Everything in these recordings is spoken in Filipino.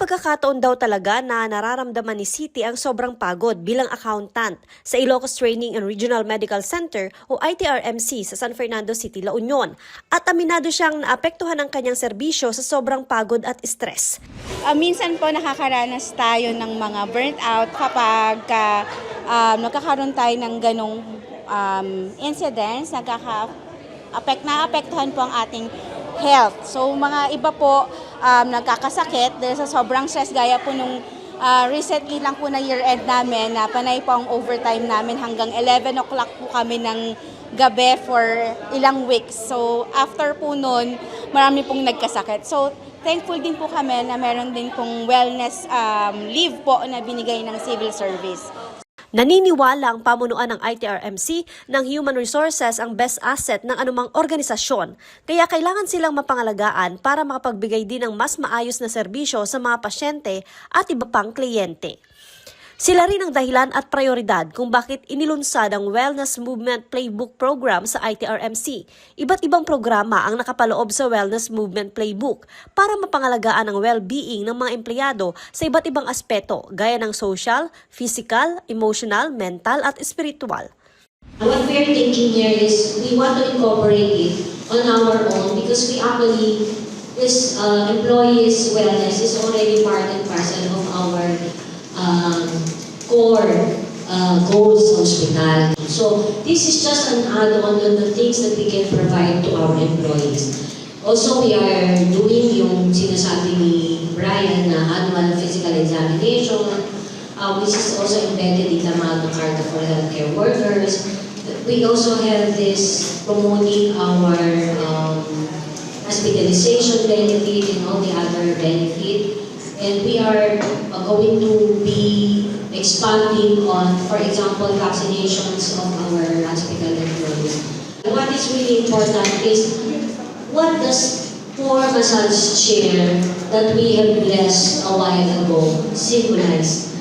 pagkakataon daw talaga na nararamdaman ni City ang sobrang pagod bilang accountant sa Ilocos Training and Regional Medical Center o ITRMC sa San Fernando City, La Union. At aminado siyang naapektuhan ang kanyang serbisyo sa sobrang pagod at stress. Minsan po nakakaranas tayo ng mga burnt out kapag nagkakaroon tayo ng ganong incidents, naapektuhan po ang ating health. So mga iba po nagkakasakit dahil sa sobrang stress gaya po nung recently lang po na year-end namin na panay po ang overtime namin hanggang 11 o'clock po kami ng gabi for ilang weeks. So after po nun, marami pong nagkasakit. So thankful din po kami na meron din pong wellness leave po na binigay ng civil service. Naniniwala ang pamunuan ng ITRMC ng human resources ang best asset ng anumang organisasyon, kaya kailangan silang mapangalagaan para makapagbigay din ng mas maayos na serbisyo sa mga pasyente at iba pang kliyente. Sila rin ang dahilan at prioridad kung bakit inilunsad ang Wellness Movement Playbook Program sa ITRMC. Iba't ibang programa ang nakapaloob sa Wellness Movement Playbook para mapangalagaan ang well-being ng mga empleyado sa iba't ibang aspeto gaya ng social, physical, emotional, mental at spiritual. What we're thinking here is we want to incorporate it on our own because we actually, this employees' wellness is already part and parcel of our core goals hospital. So this is just an add-on on the things that we can provide to our employees. Also, we are doing yung sinasabi ni Brian na annual physical examination, which is also embedded in the Magna Carta for healthcare workers. We also have this promoting our hospitalization benefit and all the other benefit. And we are going to be expanding on, for example, vaccinations of our hospital employees. What is really important is, what does poor massage chair that we have blessed a while ago symbolize?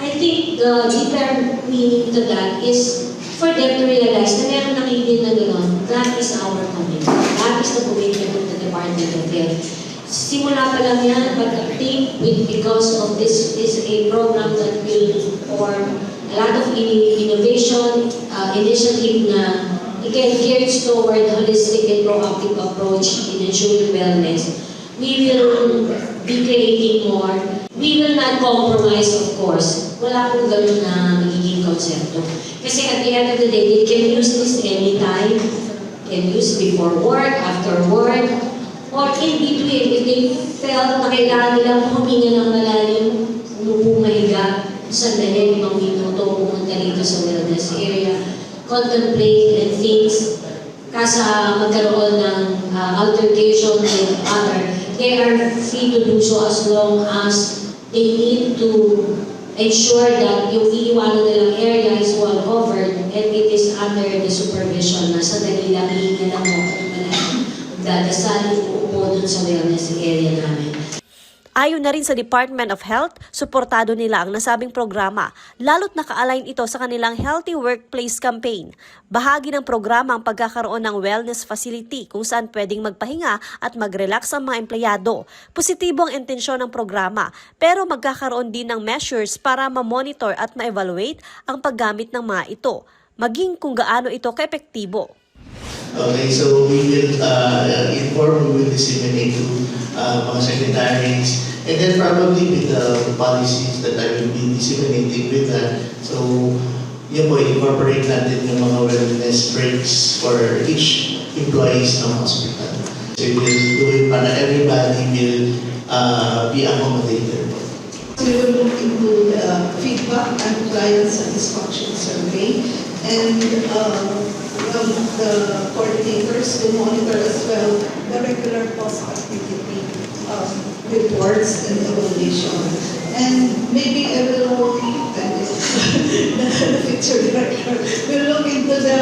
I think the deeper meaning to that is for them to realize na meron nakikita na gano'n, that is our commitment. That is the commitment of the Department of Health. Simula pa lang yan, but I think because of this is a program that will form a lot of innovation, initiative na again geared toward holistic and proactive approach in ensuring wellness. We will be creating more. We will not compromise, of course. Wala pong ganun na magiging konsepto. Kasi at the end of the day, they can use this anytime. Can use before work, after work, or in between, if they felt na kailangan nilang huminga ng malalim, umupo mahiga, sandali, 5 minuto, pumunta dito sa wellness area, contemplate and things, kasa magkaroon ng altercation with other, they are free to do so as long as they need to ensure that yung iiwanan nilang area is well covered and it is under the supervision na sandali lang hihinga lang mo dadasal uupo dun sa wellness area namin. Ayon na rin sa Department of Health, suportado nila ang nasabing programa, lalo't naka-align ito sa kanilang Healthy Workplace Campaign. Bahagi ng programa ang pagkakaroon ng wellness facility kung saan pwedeng magpahinga at mag-relax ang mga empleyado. Positibo ang intensyon ng programa, pero magkakaroon din ng measures para ma-monitor at ma-evaluate ang paggamit ng mga ito, maging kung gaano ito kaepektibo. Okay, so we will inform, we will disseminate to mga secretaries, and then probably with the policies that I will be disseminating with that. So, yun po, incorporate natin yung mga wellness breaks for each employees ng hospital. So, we will do it para everybody will be accommodated. We will look into the feedback and client satisfaction survey, and the coordinators to monitor as well the regular post-activity reports and evaluation. And maybe I will look the future director will look into the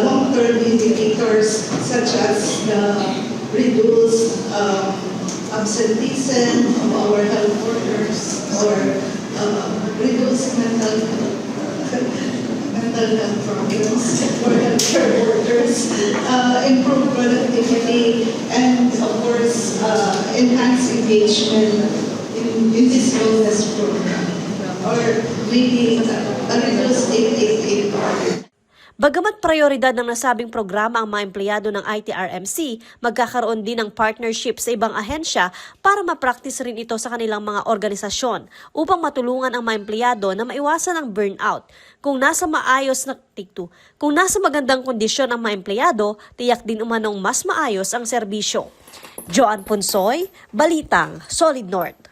long-term indicators such as the reduced absenteeism of our health workers or reduced mental health problems for healthcare workers, improve productivity, and of course enhance engagement in this wellness program, or maybe a reduced 888 target. Bagamat prioridad ng nasabing programa ang mga empleyado ng ITRMC, magkakaroon din ng partnership sa ibang ahensya para ma-practice rin ito sa kanilang mga organisasyon upang matulungan ang mga empleyado na maiwasan ang burnout. Kung nasa magandang kondisyon ang mga empleyado, tiyak din umanong mas maayos ang serbisyo. Joan Ponsoy, Balitang Solid North.